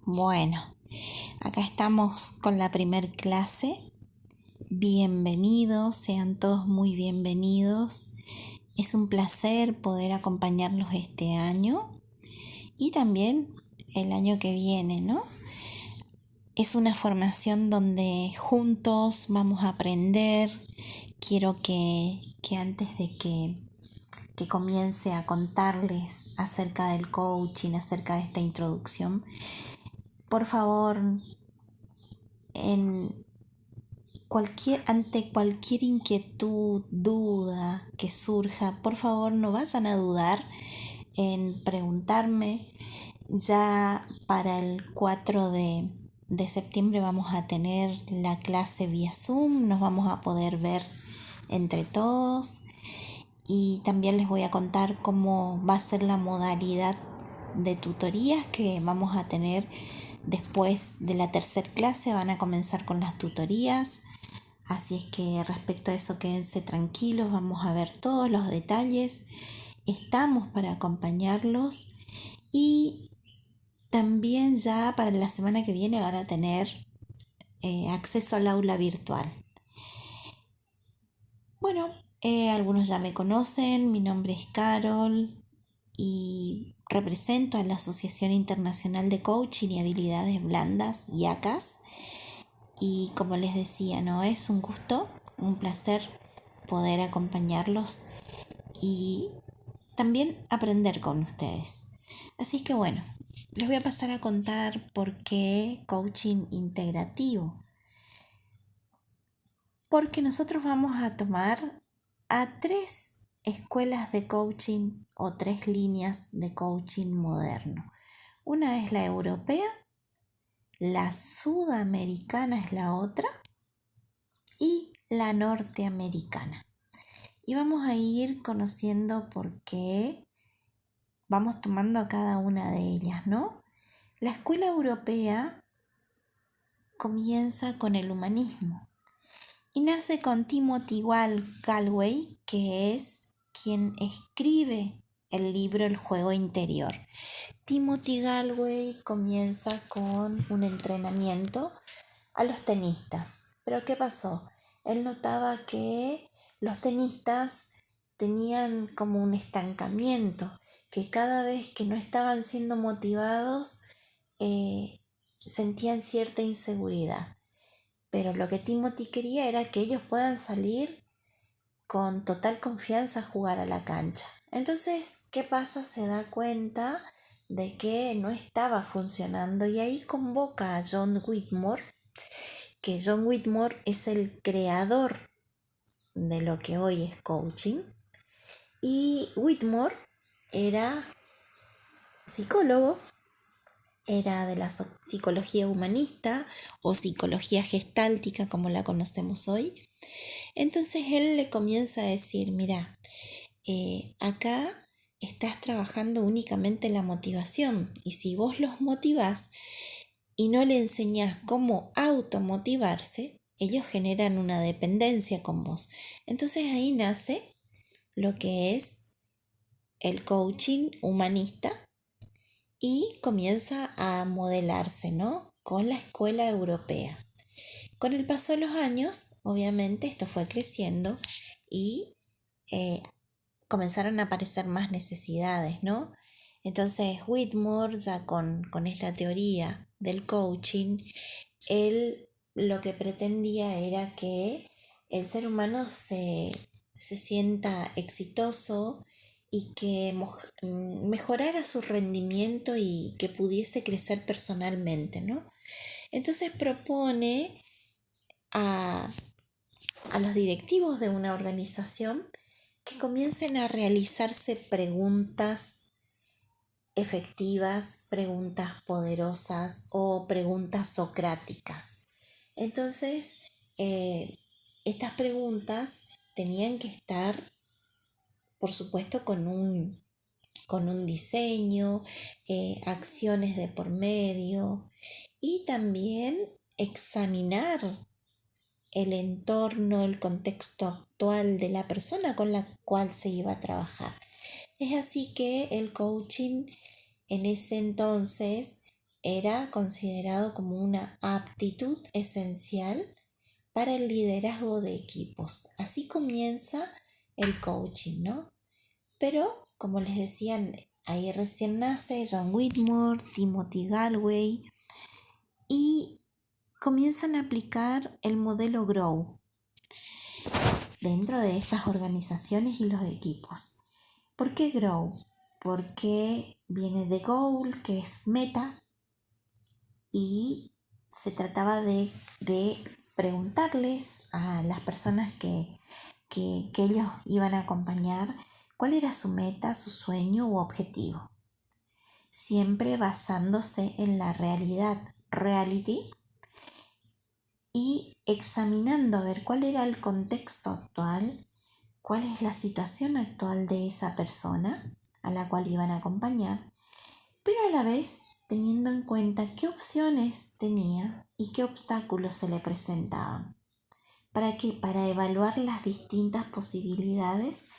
Bueno, acá estamos con la primer clase. Bienvenidos, sean todos muy bienvenidos. Es un placer poder acompañarlos este año y también el año que viene, ¿no? Es una formación donde juntos vamos a aprender. Quiero que antes de que comience a contarles acerca del coaching, acerca de esta introducción, por favor, en ante cualquier inquietud, duda que surja, por favor no vayan a dudar en preguntarme. Ya para el 4 de septiembre vamos a tener la clase vía Zoom, nos vamos a poder ver entre todos y también les voy a contar cómo va a ser la modalidad de tutorías que vamos a tener después de la tercera clase. Van a comenzar con las tutorías. Así es que respecto a eso quédense tranquilos, vamos a ver todos los detalles. Estamos para acompañarlos y también ya para la semana que viene van a tener acceso al aula virtual. Bueno, algunos ya me conocen, mi nombre es Carol y represento a la Asociación Internacional de Coaching y Habilidades Blandas, IACAS. Y como les decía, no es un gusto, un placer poder acompañarlos y también aprender con ustedes. Así que bueno, les voy a pasar a contar por qué coaching integrativo. Porque nosotros vamos a tomar a 3 escuelas de coaching o 3 líneas de coaching moderno. Una es la europea, la sudamericana es la otra y la norteamericana. Y vamos a ir conociendo por qué vamos tomando a cada una de ellas, ¿no? La escuela europea comienza con el humanismo y nace con Timothy Gallwey, que es quien escribe el libro El juego interior. Timothy Gallwey comienza con un entrenamiento a los tenistas. ¿Pero qué pasó? Él notaba que los tenistas tenían como un estancamiento, que cada vez que no estaban siendo motivados sentían cierta inseguridad. Pero lo que Timothy quería era que ellos puedan salir con total confianza a jugar a la cancha. Entonces, ¿qué pasa? Se da cuenta de que no estaba funcionando y ahí convoca a John Whitmore, que John Whitmore es el creador de lo que hoy es coaching. Y Whitmore era psicólogo, era de la psicología humanista o psicología gestáltica como la conocemos hoy. Entonces él le comienza a decir, mira, acá estás trabajando únicamente la motivación y si vos los motivás y no le enseñás cómo automotivarse, ellos generan una dependencia con vos. Entonces ahí nace lo que es el coaching humanista y comienza a modelarse, ¿no? Con la escuela europea. Con el paso de los años, obviamente, esto fue creciendo y comenzaron a aparecer más necesidades, ¿no? Entonces Whitmore, ya con esta teoría del coaching, él lo que pretendía era que el ser humano se sienta exitoso y que mejorara su rendimiento y que pudiese crecer personalmente, ¿no? Entonces propone a, a los directivos de una organización que comiencen a realizarse preguntas efectivas, preguntas poderosas o preguntas socráticas. Entonces, estas preguntas tenían que estar, por supuesto, con un diseño, acciones de por medio y también examinar el entorno, el contexto actual de la persona con la cual se iba a trabajar. Es así que el coaching en ese entonces era considerado como una aptitud esencial para el liderazgo de equipos. Así comienza el coaching, ¿no? Pero, como les decían, ahí recién nace John Whitmore, Timothy Gallwey, y comienzan a aplicar el modelo Grow dentro de esas organizaciones y los equipos. ¿Por qué Grow? Porque viene de Goal, que es meta, y se trataba de preguntarles a las personas que ellos iban a acompañar cuál era su meta, su sueño u objetivo. Siempre basándose en la reality, y examinando a ver cuál era el contexto actual, cuál es la situación actual de esa persona a la cual iban a acompañar, pero a la vez teniendo en cuenta qué opciones tenía y qué obstáculos se le presentaban. ¿Para qué? Para evaluar las distintas posibilidades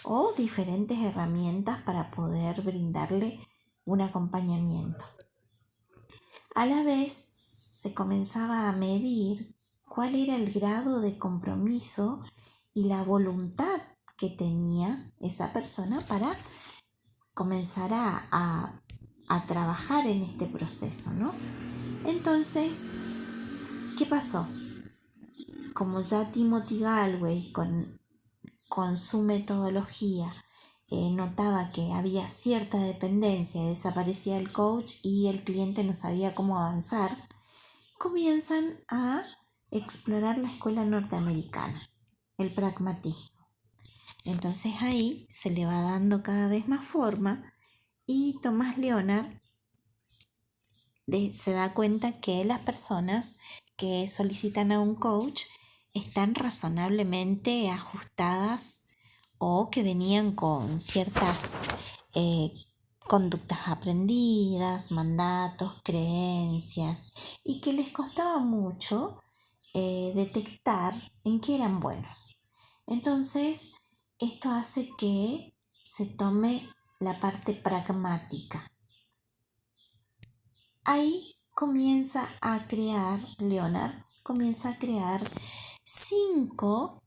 o diferentes herramientas para poder brindarle un acompañamiento. A la vez se comenzaba a medir cuál era el grado de compromiso y la voluntad que tenía esa persona para comenzar a trabajar en este proceso, ¿no? Entonces, ¿qué pasó? Como ya Timothy Gallwey con su metodología notaba que había cierta dependencia, desaparecía el coach y el cliente no sabía cómo avanzar, comienzan a explorar la escuela norteamericana, el pragmatismo. Entonces ahí se le va dando cada vez más forma y Thomas Leonard se da cuenta que las personas que solicitan a un coach están razonablemente ajustadas o que venían con ciertas conductas aprendidas, mandatos, creencias, y que les costaba mucho detectar en qué eran buenos. Entonces, esto hace que se tome la parte pragmática. Ahí Leonard comienza a crear cinco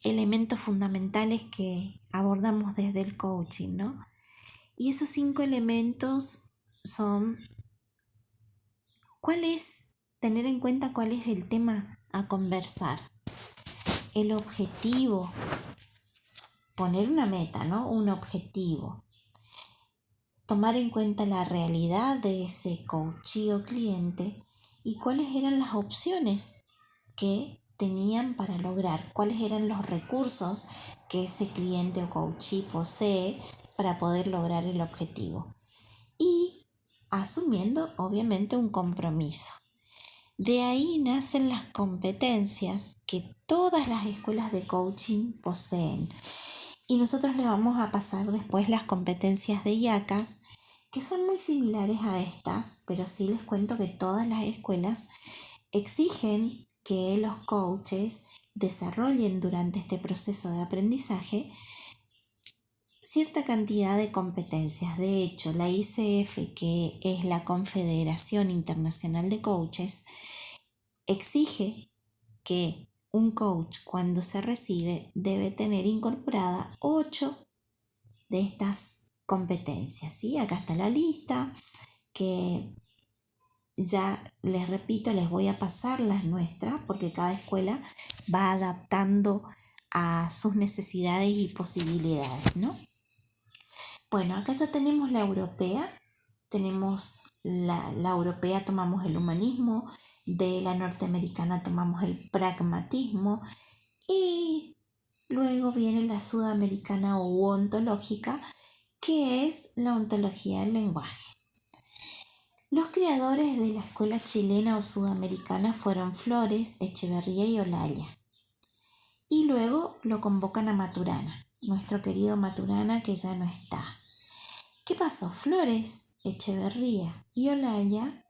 elementos fundamentales que abordamos desde el coaching, ¿no? Y esos 5 elementos son tener en cuenta cuál es el tema a conversar, el objetivo, poner una meta, ¿no? Un objetivo. Tomar en cuenta la realidad de ese coachee o cliente y cuáles eran las opciones que tenían para lograr, cuáles eran los recursos que ese cliente o coachee posee para poder lograr el objetivo. Y asumiendo obviamente un compromiso. De ahí nacen las competencias que todas las escuelas de coaching poseen. Y nosotros le vamos a pasar después las competencias de IACAS, que son muy similares a estas, pero sí les cuento que todas las escuelas exigen que los coaches desarrollen durante este proceso de aprendizaje cierta cantidad de competencias. De hecho, la ICF, que es la Confederación Internacional de Coaches, exige que un coach cuando se recibe debe tener incorporada 8 de estas competencias, ¿sí? Acá está la lista que ya les repito, les voy a pasar las nuestras porque cada escuela va adaptando a sus necesidades y posibilidades, ¿no? Bueno, acá ya tenemos la europea, tenemos la europea, tomamos el humanismo, de la norteamericana tomamos el pragmatismo y luego viene la sudamericana o ontológica, que es la ontología del lenguaje. Los creadores de la escuela chilena o sudamericana fueron Flores, Echeverría y Olaya. Y luego lo convocan a Maturana, nuestro querido Maturana que ya no está. ¿Qué pasó? Flores, Echeverría y Olaya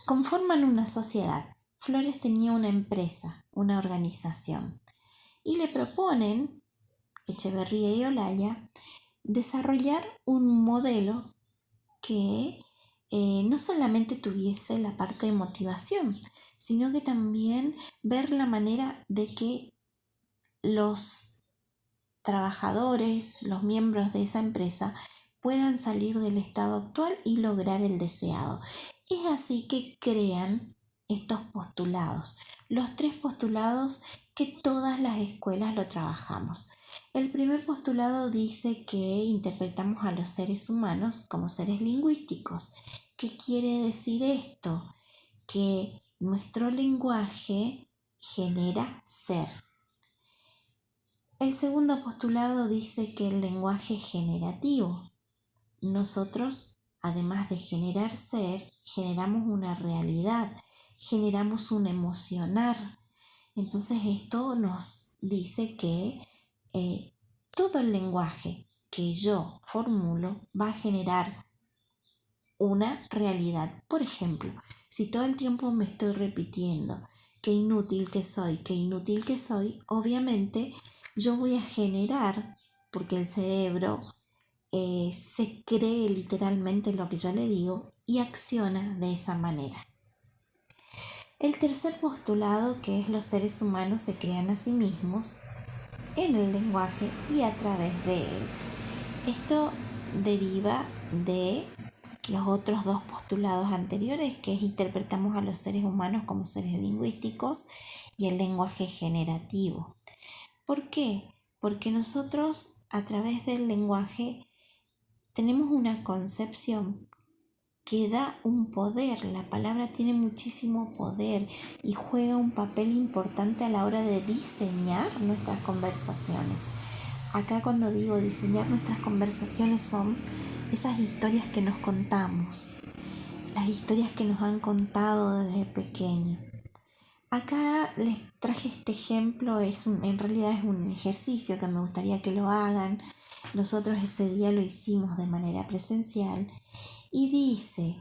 conforman una sociedad. Flores tenía una empresa, una organización, y le proponen, Echeverría y Olaya, desarrollar un modelo que no solamente tuviese la parte de motivación, sino que también ver la manera de que los trabajadores, los miembros de esa empresa, puedan salir del estado actual y lograr el deseado. Es así que crean estos postulados, los 3 postulados que todas las escuelas lo trabajamos. El primer postulado dice que interpretamos a los seres humanos como seres lingüísticos. ¿Qué quiere decir esto? Que nuestro lenguaje genera ser. El segundo postulado dice que el lenguaje es generativo. Nosotros, además de generar ser, generamos una realidad, generamos un emocionar. Entonces esto nos dice que todo el lenguaje que yo formulo va a generar una realidad. Por ejemplo, si todo el tiempo me estoy repitiendo qué inútil que soy, obviamente yo voy a generar, porque el cerebro se cree literalmente lo que yo le digo y acciona de esa manera. El tercer postulado, que es los seres humanos se crean a sí mismos en el lenguaje y a través de él. Esto deriva de los otros 2 postulados anteriores, que es interpretamos a los seres humanos como seres lingüísticos y el lenguaje generativo. ¿Por qué? Porque nosotros a través del lenguaje tenemos una concepción que da un poder. La palabra tiene muchísimo poder y juega un papel importante a la hora de diseñar nuestras conversaciones. Acá cuando digo diseñar nuestras conversaciones son esas historias que nos contamos, las historias que nos han contado desde pequeño. Acá les traje este ejemplo, en realidad es un ejercicio que me gustaría que lo hagan. Nosotros ese día lo hicimos de manera presencial y dice,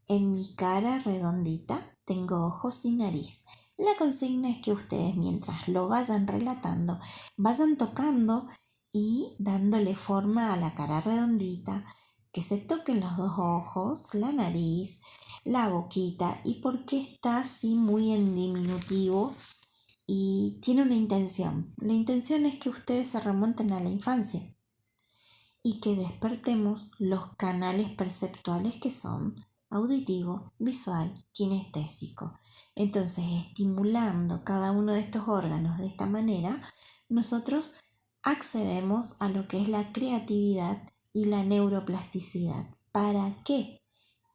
en mi cara redondita tengo ojos y nariz. La consigna es que ustedes mientras lo vayan relatando, vayan tocando y dándole forma a la cara redondita, que se toquen los 2 ojos, la nariz, la boquita. ¿Y por qué está así muy en diminutivo? Y tiene una intención. La intención es que ustedes se remonten a la infancia y que despertemos los canales perceptuales que son auditivo, visual, kinestésico. Entonces, estimulando cada uno de estos órganos de esta manera, nosotros accedemos a lo que es la creatividad y la neuroplasticidad. ¿Para qué?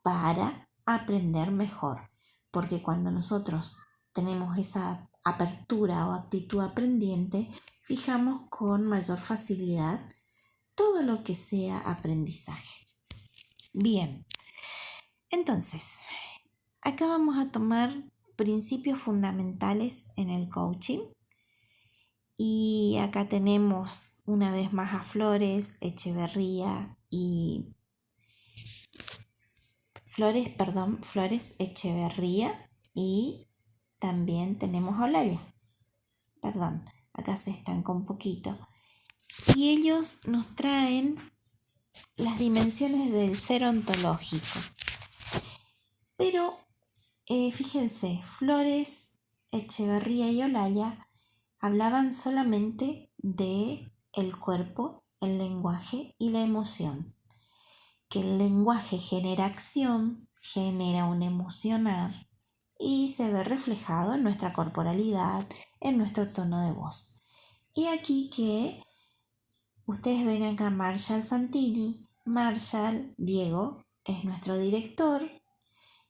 Para aprender mejor. Porque cuando nosotros tenemos esa apertura o actitud aprendiente, fijamos con mayor facilidad todo lo que sea aprendizaje. Bien, entonces, acá vamos a tomar principios fundamentales en el coaching. Y acá tenemos una vez más a Flores Echeverría y también tenemos a Olaya. Acá se estancó un poquito. Y ellos nos traen las dimensiones del ser ontológico. Pero fíjense, Flores, Echeverría y Olaya hablaban solamente de el cuerpo, el lenguaje y la emoción. Que el lenguaje genera acción, genera un emocionar y se ve reflejado en nuestra corporalidad, en nuestro tono de voz. Y aquí que ustedes ven acá a Marshall Santini. Marshall, Diego, es nuestro director.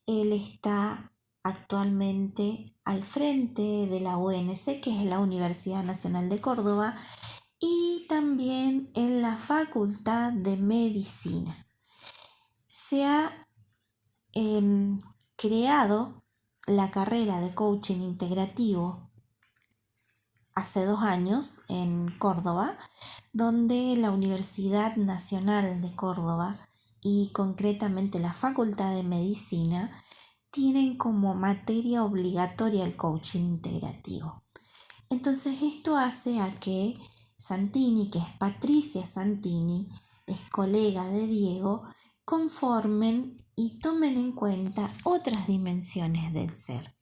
Él está actualmente al frente de la UNC, que es la Universidad Nacional de Córdoba, y también en la Facultad de Medicina. Se ha creado la carrera de coaching integrativo hace 2 años en Córdoba, donde la Universidad Nacional de Córdoba y concretamente la Facultad de Medicina tienen como materia obligatoria el coaching integrativo. Entonces esto hace a que Santini, que es Patricia Santini, es colega de Diego, conformen y tomen en cuenta otras dimensiones del ser,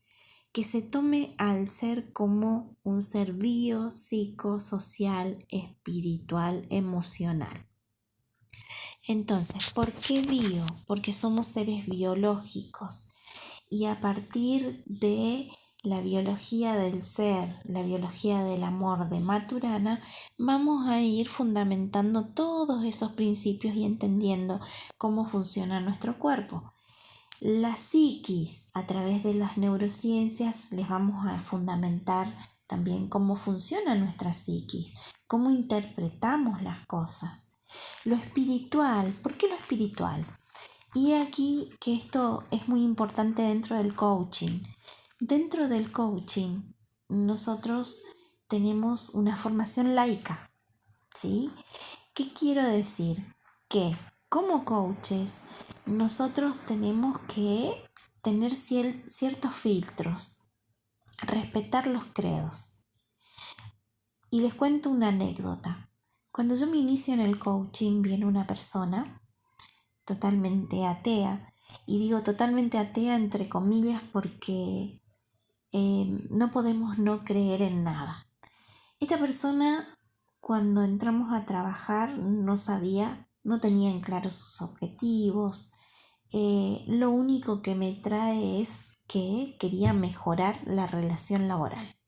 que se tome al ser como un ser bio, psico, social, espiritual, emocional. Entonces, ¿por qué bio? Porque somos seres biológicos y a partir de la biología del ser, la biología del amor de Maturana, vamos a ir fundamentando todos esos principios y entendiendo cómo funciona nuestro cuerpo. La psiquis, a través de las neurociencias, les vamos a fundamentar también cómo funciona nuestra psiquis, cómo interpretamos las cosas. Lo espiritual, ¿por qué lo espiritual? Y aquí que esto es muy importante dentro del coaching. Dentro del coaching, nosotros tenemos una formación laica, ¿sí? ¿Qué quiero decir? Que como coaches, nosotros tenemos que tener ciertos filtros, respetar los credos. Y les cuento una anécdota. Cuando yo me inicio en el coaching, viene una persona totalmente atea, y digo totalmente atea entre comillas porque no podemos no creer en nada. Esta persona, cuando entramos a trabajar, no tenía en claro sus objetivos. Lo único que me trae es que quería mejorar la relación laboral.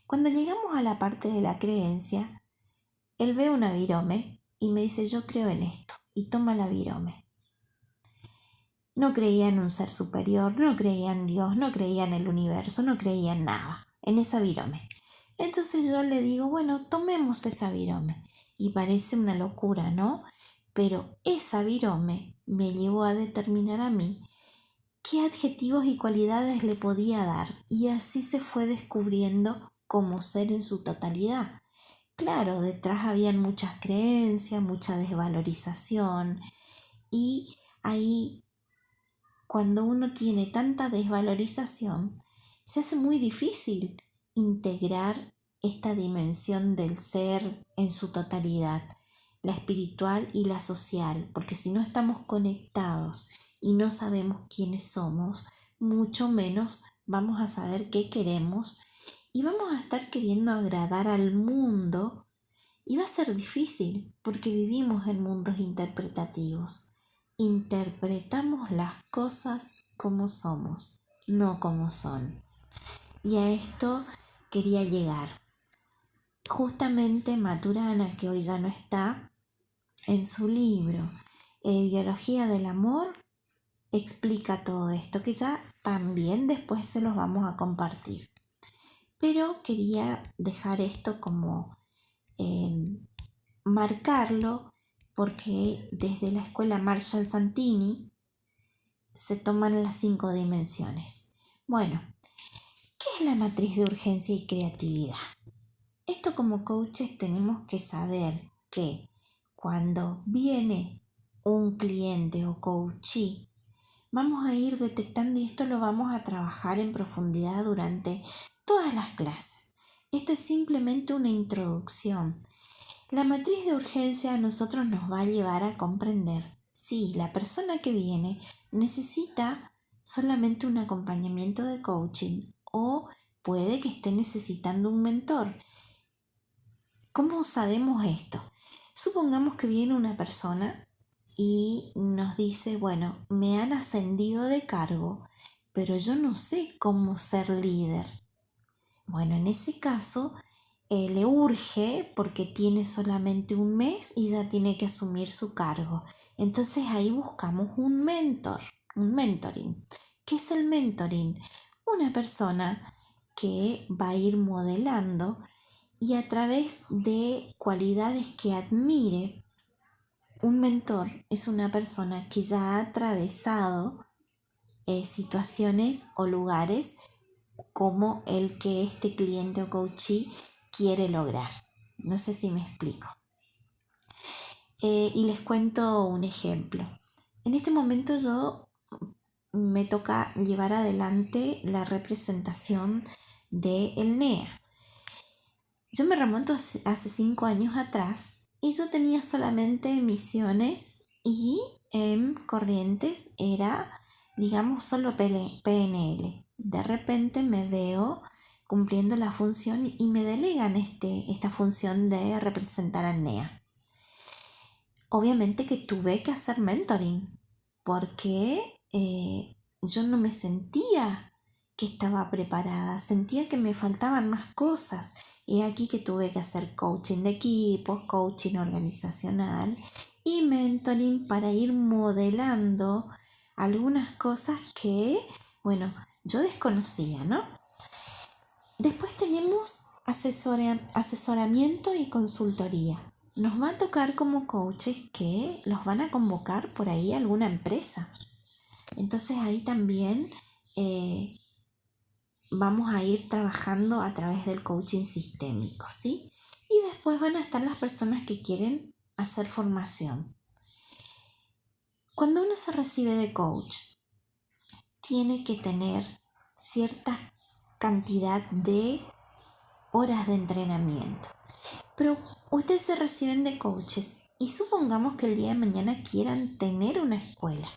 Cuando llegamos a la parte de la creencia, él ve una virome y me dice: yo creo en esto, y toma la virome. No creía en un ser superior, no creía en Dios, no creía en el universo, no creía en nada, en esa virome. Entonces yo le digo: bueno, tomemos esa virome. Y parece una locura, ¿no? Pero esa virome me llevó a determinar a mí qué adjetivos y cualidades le podía dar, y así se fue descubriendo como ser en su totalidad. Claro, detrás habían muchas creencias, mucha desvalorización, y ahí, cuando uno tiene tanta desvalorización, se hace muy difícil integrar esta dimensión del ser en su totalidad, la espiritual y la social, porque si no estamos conectados y no sabemos quiénes somos, mucho menos vamos a saber qué queremos, y vamos a estar queriendo agradar al mundo, y va a ser difícil porque vivimos en mundos interpretativos. Interpretamos las cosas como somos, no como son. Y a esto quería llegar. Justamente Maturana, que hoy ya no está, en su libro Biología del Amor, explica todo esto, que ya también después se los vamos a compartir. Pero quería dejar esto como marcarlo, porque desde la escuela Marshall Santini se toman las 5 dimensiones. Bueno, ¿qué es la matriz de urgencia y creatividad? Esto como coaches tenemos que saber que cuando viene un cliente o coachee, vamos a ir detectando, y esto lo vamos a trabajar en profundidad durante todas las clases. Esto es simplemente una introducción. La matriz de urgencia a nosotros nos va a llevar a comprender si la persona que viene necesita solamente un acompañamiento de coaching o puede que esté necesitando un mentor. ¿Cómo sabemos esto? Supongamos que viene una persona y nos dice: bueno, me han ascendido de cargo, pero yo no sé cómo ser líder. Bueno, en ese caso le urge porque tiene solamente un mes y ya tiene que asumir su cargo. Entonces ahí buscamos un mentor, un mentoring. ¿Qué es el mentoring? Una persona que va a ir modelando, y a través de cualidades que admire. Un mentor es una persona que ya ha atravesado situaciones o lugares como el que este cliente o coachee quiere lograr. No sé si me explico. Y les cuento un ejemplo. En este momento me toca llevar adelante la representación del NEA. Yo me remonto hace 5 años atrás, y yo tenía solamente emisiones y en Corrientes era, digamos, solo PNL. De repente me veo cumpliendo la función y me delegan esta función de representar al NEA. Obviamente que tuve que hacer mentoring porque yo no me sentía que estaba preparada, sentía que me faltaban más cosas. Y aquí que tuve que hacer coaching de equipos, coaching organizacional y mentoring para ir modelando algunas cosas que, bueno, yo desconocía, ¿no? Después tenemos asesoramiento y consultoría. Nos va a tocar como coaches que los van a convocar por ahí a alguna empresa. Entonces ahí también vamos a ir trabajando a través del coaching sistémico, ¿sí? Y después van a estar las personas que quieren hacer formación. Cuando uno se recibe de coach, tiene que tener cierta cantidad de horas de entrenamiento. Pero ustedes se reciben de coaches y supongamos que el día de mañana quieran tener una escuela.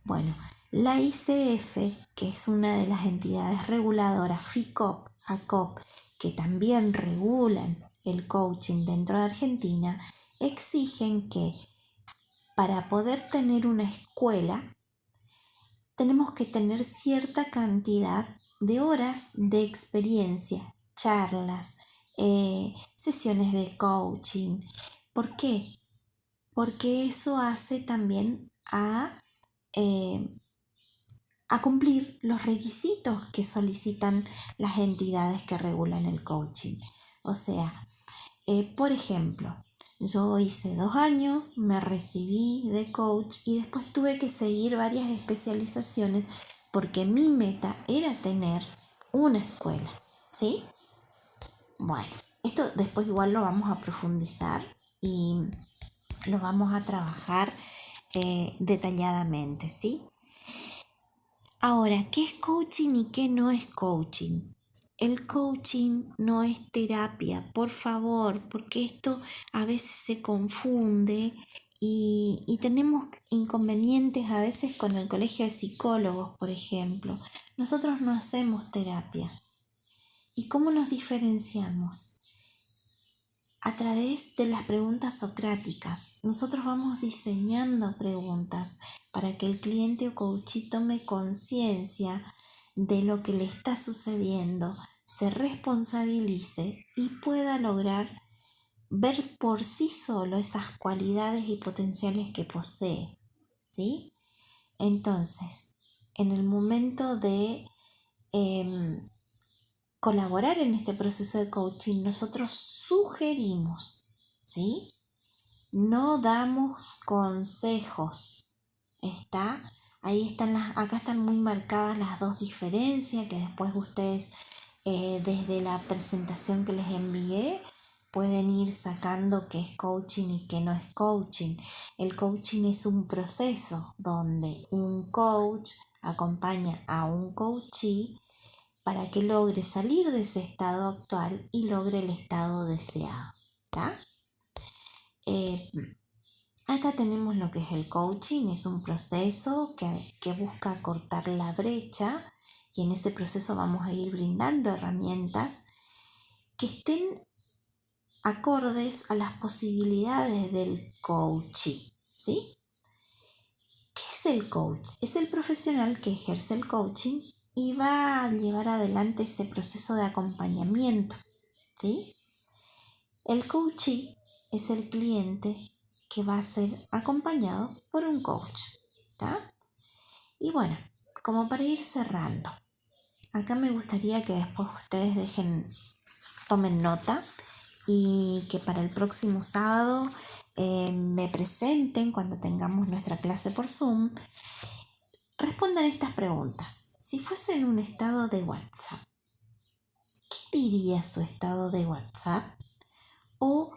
Bueno, la ICF, que es una de las entidades reguladoras, FICOP, ACOP, que también regulan el coaching dentro de Argentina, exigen que para poder tener una escuela tenemos que tener cierta cantidad de horas de experiencia, charlas, sesiones de coaching. ¿Por qué? Porque eso hace también a cumplir los requisitos que solicitan las entidades que regulan el coaching. O sea, por ejemplo, yo hice 2 años, me recibí de coach y después tuve que seguir varias especializaciones porque mi meta era tener una escuela, ¿sí? Bueno, esto después igual lo vamos a profundizar y lo vamos a trabajar detalladamente, ¿sí? Ahora, ¿qué es coaching y qué no es coaching? El coaching no es terapia, por favor, porque esto a veces se confunde y tenemos inconvenientes a veces con el colegio de psicólogos, por ejemplo. Nosotros no hacemos terapia. ¿Y cómo nos diferenciamos? A través de las preguntas socráticas. Nosotros vamos diseñando preguntas para que el cliente o coachee tome conciencia de lo que le está sucediendo, se responsabilice y pueda lograr ver por sí solo esas cualidades y potenciales que posee, ¿sí? Entonces, en el momento de colaborar en este proceso de coaching, nosotros sugerimos, ¿sí? No damos consejos. Acá están muy marcadas las dos diferencias que después ustedes desde la presentación que les envié pueden ir sacando qué es coaching y qué no es coaching. El coaching es un proceso donde un coach acompaña a un coachee para que logre salir de ese estado actual y logre el estado deseado, ¿está? Acá tenemos lo que es el coaching, es un proceso que busca cortar la brecha y en ese proceso vamos a ir brindando herramientas que estén acordes a las posibilidades del coachee, ¿sí? ¿Qué es el coach? Es el profesional que ejerce el coaching y va a llevar adelante ese proceso de acompañamiento, ¿sí? El coachee es el cliente que va a ser acompañado por un coach, ¿tá? Y bueno, como para ir cerrando, acá me gustaría que después ustedes tomen nota y que para el próximo sábado me presenten cuando tengamos nuestra clase por Zoom. Respondan estas preguntas. Si fuese en un estado de WhatsApp, ¿qué diría su estado de WhatsApp? ¿O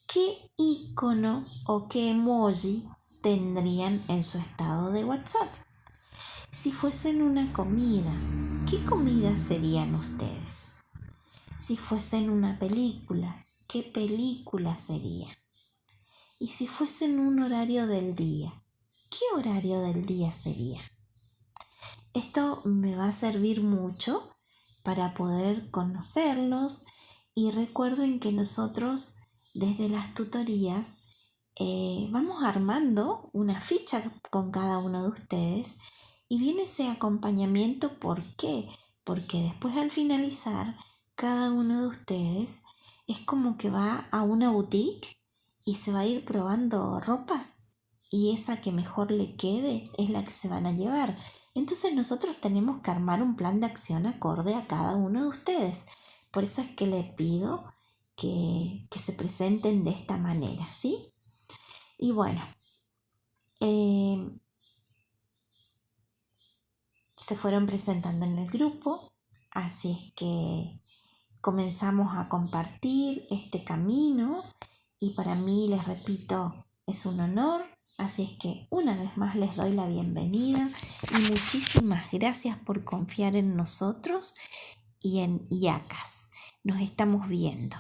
qué icono o qué emoji tendrían en su estado de WhatsApp? Si fuesen una comida, ¿qué comida serían ustedes? Si fuesen una película, ¿qué película sería? ¿Y si fuesen un horario del día? ¿Qué horario del día sería? Esto me va a servir mucho para poder conocerlos y recuerden que nosotros desde las tutorías vamos armando una ficha con cada uno de ustedes y viene ese acompañamiento. ¿Por qué? Porque después al finalizar cada uno de ustedes es como que va a una boutique y se va a ir probando ropas y esa que mejor le quede es la que se van a llevar. Entonces nosotros tenemos que armar un plan de acción acorde a cada uno de ustedes. Por eso es que les pido que se presenten de esta manera, ¿sí? Y bueno, se fueron presentando en el grupo, así es que comenzamos a compartir este camino y para mí, les repito, es un honor. Así es que una vez más les doy la bienvenida y muchísimas gracias por confiar en nosotros y en IACAS. Nos estamos viendo.